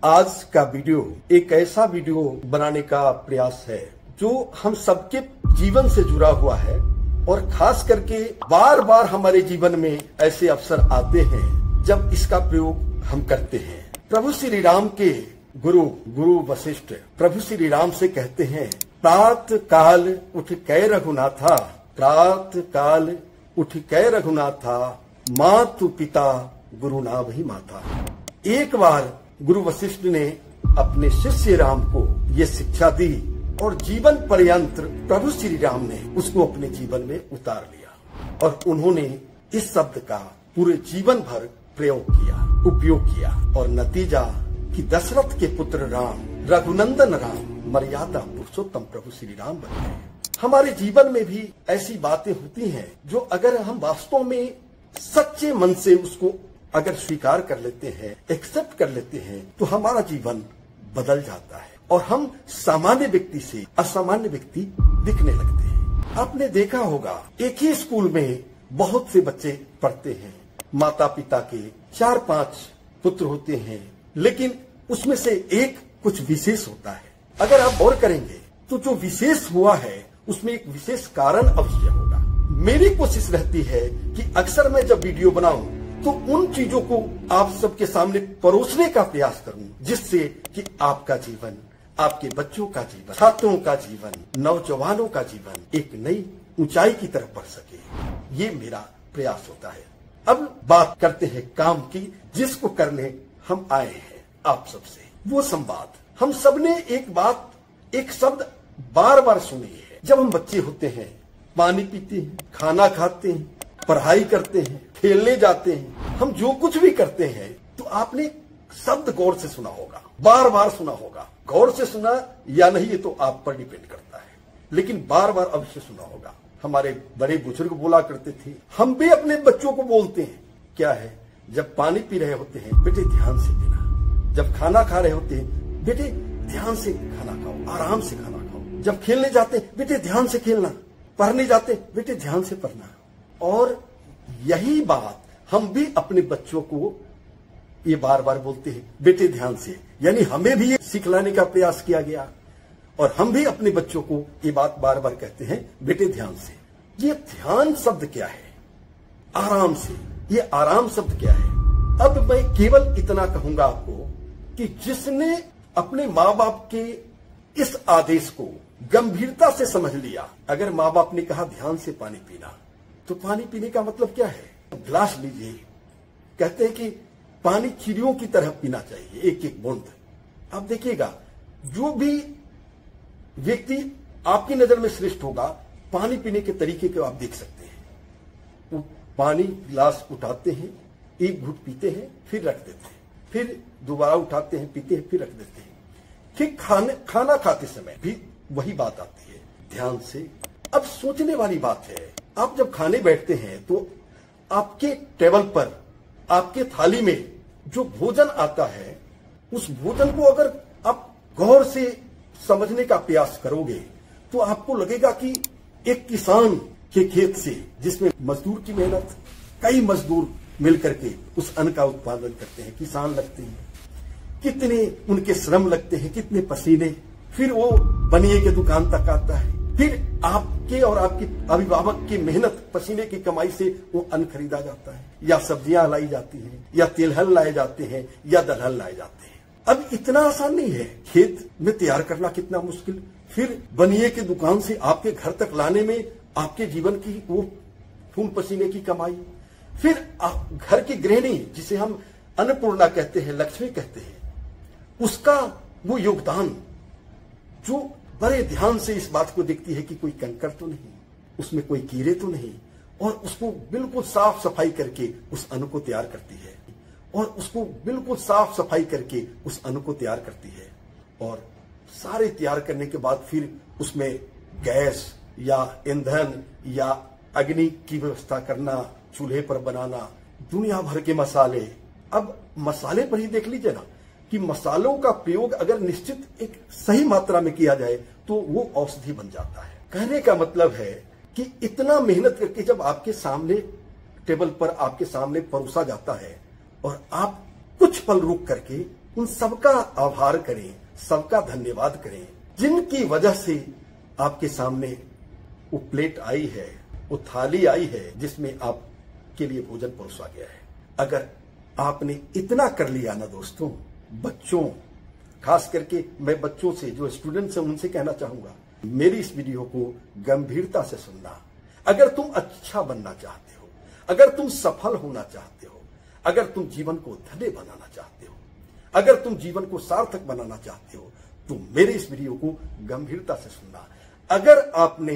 आज का वीडियो एक ऐसा वीडियो बनाने का प्रयास है जो हम सबके जीवन से जुड़ा हुआ है और खास करके बार बार हमारे जीवन में ऐसे अवसर आते हैं जब इसका प्रयोग हम करते हैं। प्रभु श्री राम के गुरु वशिष्ठ प्रभु श्री राम से कहते हैं, प्रात काल उठ कै रघुनाथा, प्रात काल उठ कै रघुनाथा, मातु पिता गुरु ना वही माता। एक बार गुरु वशिष्ठ ने अपने शिष्य राम को ये शिक्षा दी और जीवन पर्यंत प्रभु श्री राम ने उसको अपने जीवन में उतार लिया और उन्होंने इस शब्द का पूरे जीवन भर प्रयोग किया, उपयोग किया और नतीजा कि दशरथ के पुत्र राम, रघुनंदन राम, मर्यादा पुरुषोत्तम प्रभु श्री राम बन गए। हमारे जीवन में भी ऐसी बातें होती हैं जो अगर हम वास्तव में सच्चे मन से उसको अगर स्वीकार कर लेते हैं, एक्सेप्ट कर लेते हैं, तो हमारा जीवन बदल जाता है और हम सामान्य व्यक्ति से असामान्य व्यक्ति दिखने लगते हैं। आपने देखा होगा एक ही स्कूल में बहुत से बच्चे पढ़ते हैं, माता पिता के 4-5 पुत्र होते हैं, लेकिन उसमें से एक कुछ विशेष होता है। अगर आप गौर करेंगे तो जो विशेष हुआ है उसमें एक विशेष कारण अवश्य होगा। मेरी कोशिश रहती है कि अक्सर मैं जब वीडियो बनाऊं तो उन चीजों को आप सबके सामने परोसने का प्रयास करूं जिससे कि आपका जीवन, आपके बच्चों का जीवन, छात्रों का जीवन, नौजवानों का जीवन एक नई ऊंचाई की तरफ बढ़ सके। ये मेरा प्रयास होता है। अब बात करते हैं काम की, जिसको करने हम आए हैं आप सबसे। वो संवाद हम सबने एक शब्द बार बार सुनी है। जब हम बच्चे होते हैं, पानी पीते हैं, खाना खाते हैं, पढ़ाई करते हैं, खेलने जाते हैं, हम जो कुछ भी करते हैं तो आपने शब्द गौर से सुना होगा, बार बार सुना होगा। गौर से सुना या नहीं ये तो आप पर डिपेंड करता है, लेकिन बार बार अवश्य सुना होगा। हमारे बड़े बुजुर्ग बोला करते थे, हम भी अपने बच्चों को बोलते हैं। क्या है? जब पानी पी रहे होते हैं, बेटे ध्यान से पीना। जब खाना खा रहे होते हैं, बेटे ध्यान से खाना खाओ, आराम से खाना खाओ। जब खेलने जाते हैं, बेटे ध्यान से खेलना। पढ़ने जाते हैं, बेटे ध्यान से पढ़ना। और यही बात हम भी अपने बच्चों को ये बार बार बोलते हैं, बेटे ध्यान से। यानी हमें भी ये सिखलाने का प्रयास किया गया और हम भी अपने बच्चों को ये बात बार बार कहते हैं, बेटे ध्यान से। ये ध्यान शब्द क्या है? आराम से। ये आराम शब्द क्या है? अब मैं केवल इतना कहूंगा आपको कि जिसने अपने माँ बाप के इस आदेश को गंभीरता से समझ लिया, अगर माँ बाप ने कहा ध्यान से पानी पीना, तो पानी पीने का मतलब क्या है? गिलास लीजिए, कहते हैं कि पानी चिड़ियों की तरह पीना चाहिए, एक एक बूंद। आप देखिएगा, जो भी व्यक्ति आपकी नजर में श्रेष्ठ होगा, पानी पीने के तरीके को आप देख सकते हैं। वो पानी गिलास उठाते हैं, एक घूंट पीते हैं, फिर रख देते हैं, फिर दोबारा उठाते हैं, पीते हैं, फिर रख देते हैं। फिर खाना खाते समय भी वही बात आती है, ध्यान से। अब सोचने वाली बात है, आप जब खाने बैठते हैं तो आपके टेबल पर, आपके थाली में जो भोजन आता है, उस भोजन को अगर आप गौर से समझने का प्रयास करोगे तो आपको लगेगा कि एक किसान के खेत से, जिसमें मजदूर की मेहनत, कई मजदूर मिलकर के उस अन्न का उत्पादन करते हैं, किसान लगते हैं, कितने उनके श्रम लगते हैं, कितने पसीने, फिर वो बनिए के दुकान तक आता है, फिर आपके और आपके अभिभावक की मेहनत, पसीने की कमाई से वो अन्न खरीदा जाता है, या सब्जियां लाई जाती हैं, या तिलहन लाए जाते हैं, या दलहन लाए जाते हैं। अब इतना आसान नहीं है खेत में तैयार करना, कितना मुश्किल। फिर बनिए की दुकान से आपके घर तक लाने में आपके जीवन की वो खून पसीने की कमाई। फिर घर की गृहिणी, जिसे हम अन्नपूर्णा कहते हैं, लक्ष्मी कहते हैं, उसका वो योगदान, जो बड़े ध्यान से इस बात को देखती है कि कोई कंकर तो नहीं, उसमें कोई कीड़े तो नहीं, और उसको बिल्कुल साफ सफाई करके उस अन्न को तैयार करती है, और उसको बिल्कुल साफ सफाई करके उस अन्न को तैयार करती है। और सारे तैयार करने के बाद फिर उसमें गैस या ईंधन या अग्नि की व्यवस्था करना, चूल्हे पर बनाना, दुनिया भर के मसाले। अब मसाले पर ही देख लीजिए ना कि मसालों का प्रयोग अगर निश्चित एक सही मात्रा में किया जाए तो वो औषधि बन जाता है। कहने का मतलब है कि इतना मेहनत करके जब आपके सामने टेबल पर आपके सामने परोसा जाता है और आप कुछ पल रुक करके उन सबका आभार करें, सबका धन्यवाद करें, जिनकी वजह से आपके सामने वो प्लेट आई है, वो थाली आई है जिसमें आपके लिए भोजन परोसा गया है। अगर आपने इतना कर लिया ना दोस्तों, बच्चों, खास करके मैं बच्चों से, जो स्टूडेंट्स हैं, उनसे कहना चाहूंगा, मेरी इस वीडियो को गंभीरता से सुनना। अगर तुम अच्छा बनना चाहते हो, अगर तुम सफल होना चाहते हो, अगर तुम जीवन को धन्य बनाना चाहते हो, अगर तुम जीवन को सार्थक बनाना चाहते हो, तो मेरे इस वीडियो को गंभीरता से सुनना। अगर आपने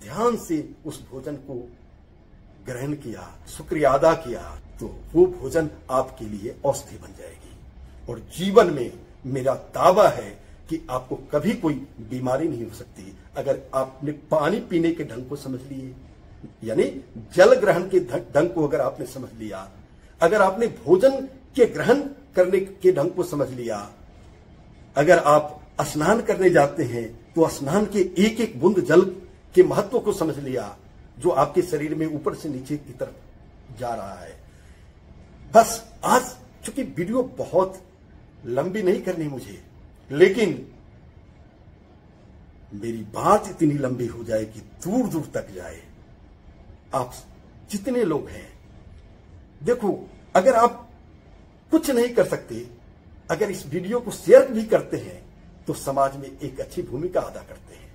ध्यान से उस भोजन को ग्रहण किया, शुक्रिया अदा किया, तो वो भोजन आपके लिए औषधि बन जाएगी। और जीवन में मेरा दावा है कि आपको कभी कोई बीमारी नहीं हो सकती अगर आपने पानी पीने के ढंग को समझ लिए, यानी जल ग्रहण के ढंग को अगर आपने समझ लिया, अगर आपने भोजन के ग्रहण करने के ढंग को समझ लिया, अगर आप स्नान करने जाते हैं तो स्नान के एक एक बूंद जल के महत्व को समझ लिया, जो आपके शरीर में ऊपर से नीचे की तरफ जा रहा है। बस आज चूंकि वीडियो बहुत लंबी नहीं करनी मुझे, लेकिन मेरी बात इतनी लंबी हो जाए कि दूर दूर तक जाए। आप जितने लोग हैं, देखो, अगर आप कुछ नहीं कर सकते, अगर इस वीडियो को शेयर भी करते हैं तो समाज में एक अच्छी भूमिका अदा करते हैं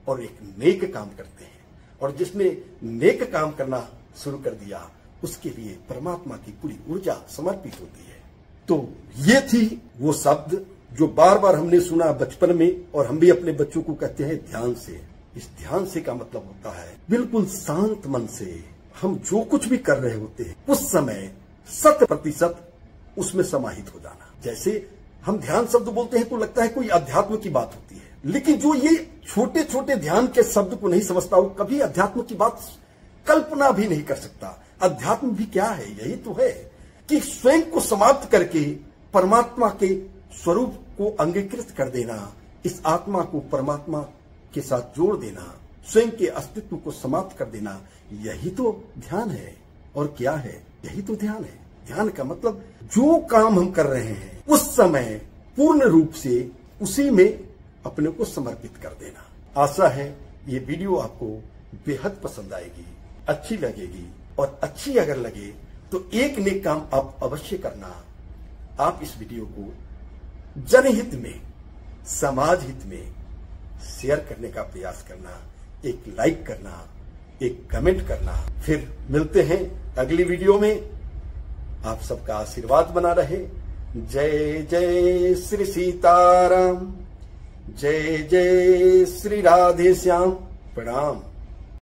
और एक नेक काम करते हैं। और जिसने नेक काम करना शुरू कर दिया, उसके लिए परमात्मा की पूरी ऊर्जा समर्पित होती है। तो ये थी वो शब्द जो बार बार हमने सुना बचपन में, और हम भी अपने बच्चों को कहते हैं ध्यान से। इस ध्यान से का मतलब होता है बिल्कुल शांत मन से हम जो कुछ भी कर रहे होते हैं उस समय 100% उसमें समाहित हो जाना। जैसे हम ध्यान शब्द बोलते हैं तो लगता है कोई अध्यात्म की बात होती है, लेकिन जो ये छोटे छोटे ध्यान के शब्द को नहीं समझता, वो कभी अध्यात्म की बात कल्पना भी नहीं कर सकता। अध्यात्म भी क्या है? यही तो है कि स्वयं को समाप्त करके परमात्मा के स्वरूप को अंगीकृत कर देना, इस आत्मा को परमात्मा के साथ जोड़ देना, स्वयं के अस्तित्व को समाप्त कर देना, यही तो ध्यान है। और क्या है? यही तो ध्यान है। ध्यान का मतलब जो काम हम कर रहे हैं उस समय पूर्ण रूप से उसी में अपने को समर्पित कर देना। आशा है ये वीडियो आपको बेहद पसंद आएगी, अच्छी लगेगी, और अच्छी अगर लगे तो एक नेक काम आप अवश्य करना। आप इस वीडियो को जनहित में, समाज हित में शेयर करने का प्रयास करना, एक लाइक करना, एक कमेंट करना। फिर मिलते हैं अगली वीडियो में। आप सबका आशीर्वाद बना रहे। जय जय श्री सीताराम, जय जय श्री राधे श्याम। प्रणाम।